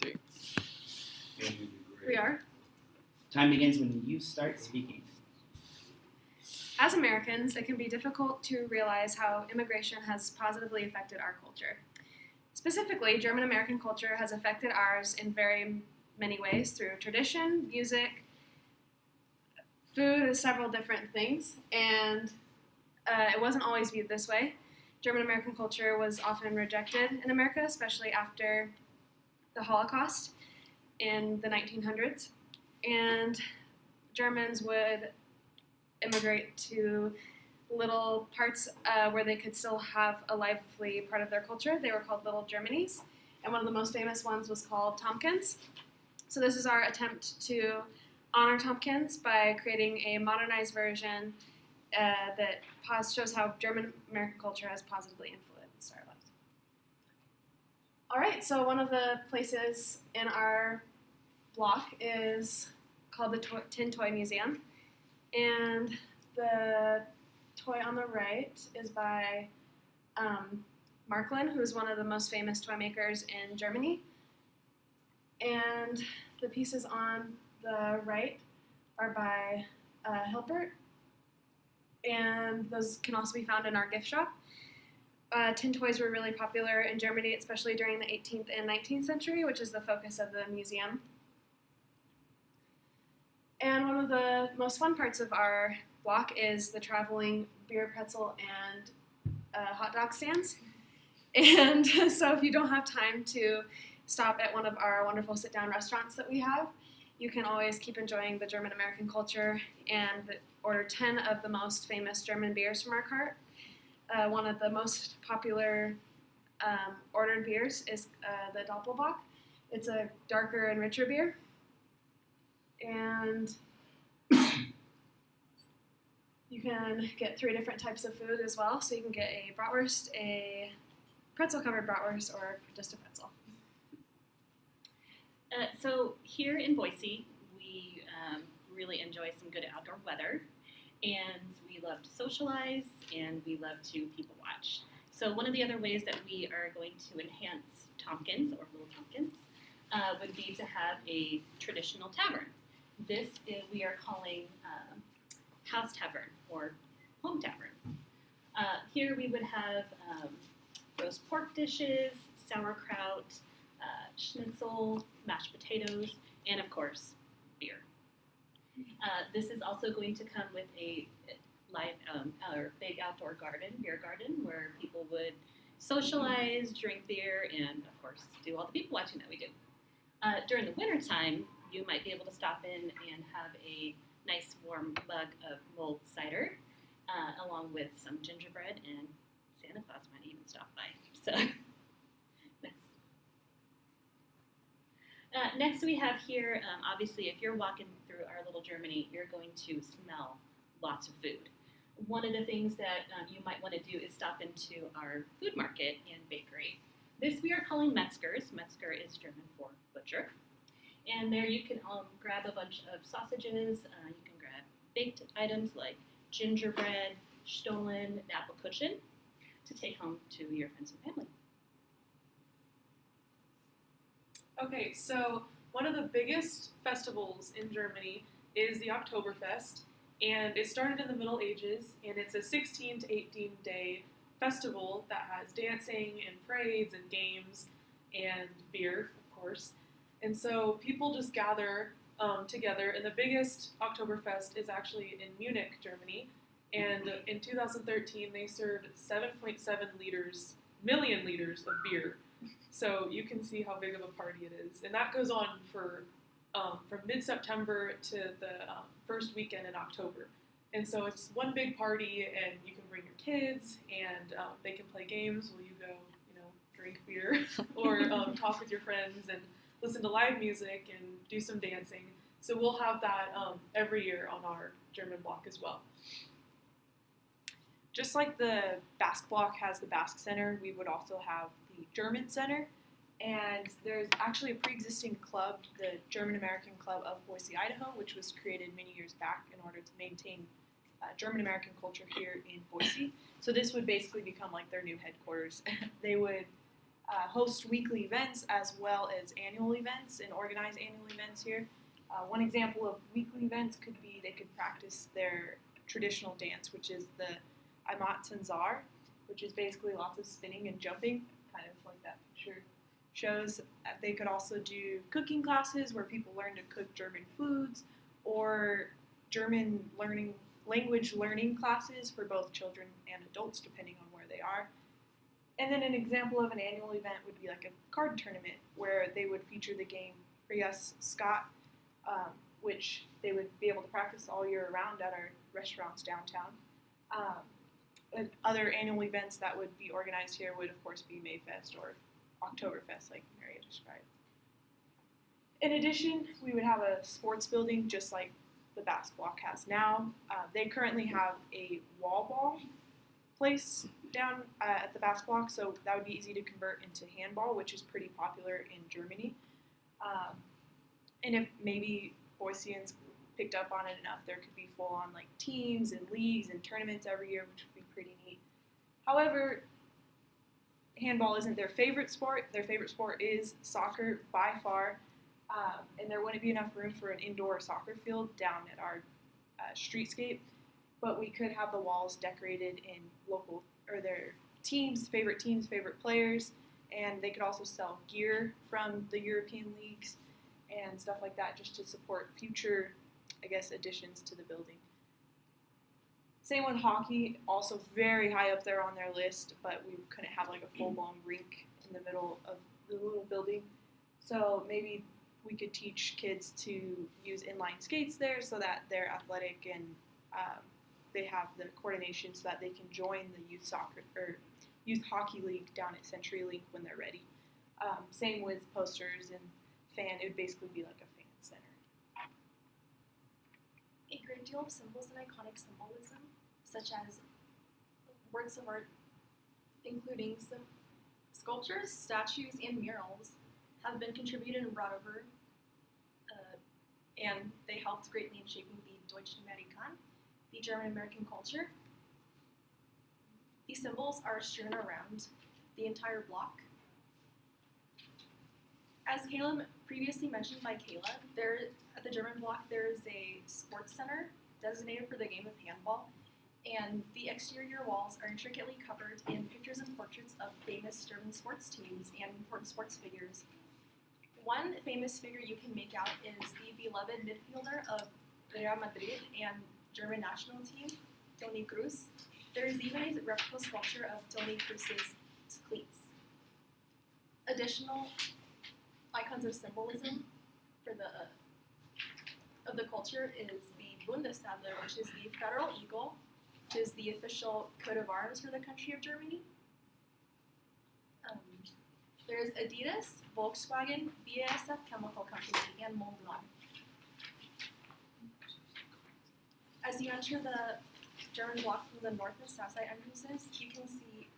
3. We are. Time begins when you start speaking. As Americans, it can be difficult to realize how immigration has positively affected our culture. Specifically, German American culture has affected ours in very many ways through tradition, music, food, and several different things. And it wasn't always viewed this way. German American culture was often rejected in America, especially after the Holocaust in the 1900s. And Germans would immigrate to little parts where they could still have a lively part of their culture. They were called Little Germanies, and one of the most famous ones was called Tompkins. So this is our attempt to honor Tompkins by creating a modernized version that shows how German American culture has positively influenced our lives. All right, so one of the places in our block is called the Tin Toy Museum, and the toy on the right is by Marklin, who's one of the most famous toy makers in Germany. And the pieces on the right are by Hilbert, and those can also be found in our gift shop. Tin toys were really popular in Germany, especially during the 18th and 19th century, which is the focus of the museum. And one of the most fun parts of our block is the traveling beer, pretzel, and hot dog stands. And so if you don't have time to stop at one of our wonderful sit-down restaurants that we have, you can always keep enjoying the German American culture and order 10 of the most famous German beers from our cart. One of the most popular ordered beers is the Doppelbock. It's a darker and richer beer. And you can get 3 different types of food as well. So you can get a bratwurst, a pretzel-covered bratwurst, or just a pretzel. So here in Boise, we really enjoy some good outdoor weather, and we love to socialize, and we love to people watch. So one of the other ways that we are going to enhance Tompkins, or Little Tompkins, would be to have a traditional tavern. This we are calling House Tavern, or Home Tavern. Here we would have roast pork dishes, sauerkraut, schnitzel, mashed potatoes, and of course, beer. This is also going to come with a live or big outdoor beer garden, where people would socialize, drink beer, and of course, do all the people watching that we do. During the wintertime, you might be able to stop in and have a nice warm mug of mulled cider, along with some gingerbread, and Santa Claus might even stop by. So, next we have here, obviously, if you're walking through our little Germany, you're going to smell lots of food. One of the things that you might want to do is stop into our food market and bakery. This we are calling Metzger's. Metzger is German for butcher. And there you can grab a bunch of sausages. You can grab baked items like gingerbread, Stollen, Apfelkuchen to take home to your friends and family. Okay, so one of the biggest festivals in Germany is the Oktoberfest, and it started in the Middle Ages, and it's a 16 to 18-day festival that has dancing and parades and games and beer, of course. And so people just gather together, and the biggest Oktoberfest is actually in Munich, Germany. And in 2013, they served 7.7 million liters of beer. So you can see how big of a party it is. And that goes on for from mid-September to the first weekend in October. And so it's one big party, and you can bring your kids, and they can play games while you go, drink beer or talk with your friends and listen to live music and do some dancing. So we'll have that every year on our German block as well. Just like the Basque block has the Basque Center, we would also have the German Center. And there's actually a pre-existing club, the German American Club of Boise, Idaho, which was created many years back in order to maintain German American culture here in Boise. So this would basically become like their new headquarters. They would host weekly events as well as annual events and organize annual events here. One example of weekly events could be they could practice their traditional dance, which is the Amat Tanzar, which is basically lots of spinning and jumping, kind of like that picture shows. They could also do cooking classes where people learn to cook German foods, or German language learning classes for both children and adults, depending on where they are. And then an example of an annual event would be like a card tournament where they would feature the game Frias Scott, which they would be able to practice all year round at our restaurants downtown. And other annual events that would be organized here would, of course, be Mayfest or Oktoberfest, like Maria described. In addition, we would have a sports building just like the Basque Block has now. They currently have a wall ball place down at the Basque Block, so that would be easy to convert into handball, which is pretty popular in Germany. And if maybe Boiseans picked up on it enough, there could be full-on like teams and leagues and tournaments every year, which would be pretty neat. However, handball isn't their favorite sport. Their favorite sport is soccer by far, and there wouldn't be enough room for an indoor soccer field down at our streetscape. But we could have the walls decorated in local or their teams, favorite players, and they could also sell gear from the European leagues and stuff like that, just to support future, I guess, additions to the building. Same with hockey, also very high up there on their list, but we couldn't have like a full-blown rink in the middle of the little building. So maybe we could teach kids to use inline skates there so that they're athletic and they have the coordination so that they can join the youth soccer or youth hockey league down at CenturyLink when they're ready. Same with posters and it would basically be like a fan center. A great deal of symbols and iconic symbolism, such as works of art, including some sculptures, statues, and murals, have been contributed and brought over, and they helped greatly in shaping the Deutsche Amerikan, the German-American culture. These symbols are strewn around the entire block. As Kayla previously mentioned by Kayla, there at the German block there is a sports center designated for the game of handball, and the exterior walls are intricately covered in pictures and portraits of famous German sports teams and important sports figures. One famous figure you can make out is the beloved midfielder of Real Madrid and German national team, Toni Kroos. There is even a replica sculpture of Toni Kroos's cleats. Additional icons of symbolism for the culture is the Bundesadler, which is the federal eagle, which is the official coat of arms for the country of Germany. There's Adidas, Volkswagen, BASF Chemical Company, and Moldon. As you enter the German block from the north and south side entrances, you can see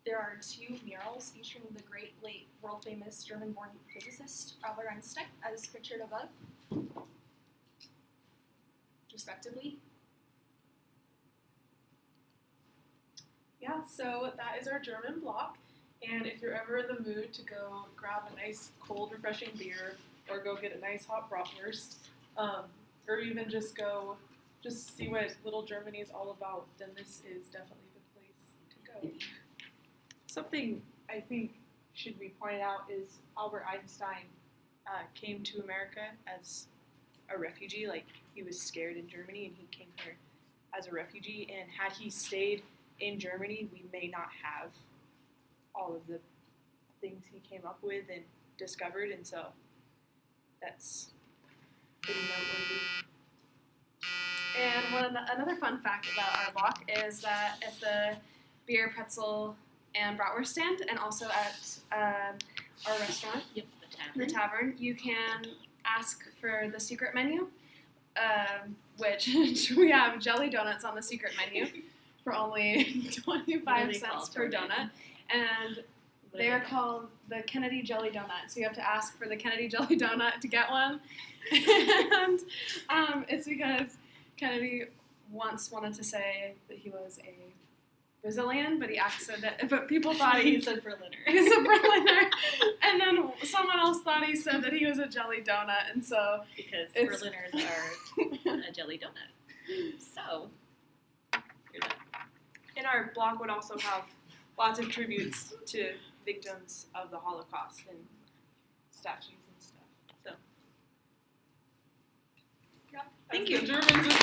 there are two murals featuring the great late world-famous German-born physicist Albert Einstein, as pictured above, respectively. Yeah, so that is our German block. And if you're ever in the mood to go grab a nice cold, refreshing beer, or go get a nice hot bratwurst, or even just see what Little Germany is all about, then this is definitely the place to go. Something I think should be pointed out is Albert Einstein came to America as a refugee. Like, he was scared in Germany and he came here as a refugee. And had he stayed in Germany, we may not have all of the things he came up with and discovered. And so that's pretty noteworthy. And another fun fact about our block is that at the beer, pretzel, and bratwurst stand, and also at our restaurant, Yep, the tavern, you can ask for the secret menu, which we have jelly donuts on the secret menu for only 25 cents per donut, and they are called the Kennedy Jelly Donut. So you have to ask for the Kennedy Jelly Donut to get one, and it's because Kennedy once wanted to say that he was a Brazilian, but people thought He he said Berliner. he's a Berliner. And then someone else thought he said that he was a jelly donut, and so Because It's- Berliners are a jelly donut. So, here's that. And our block would also have lots of tributes to victims of the Holocaust and statues and stuff. So, Thank As you. the Germans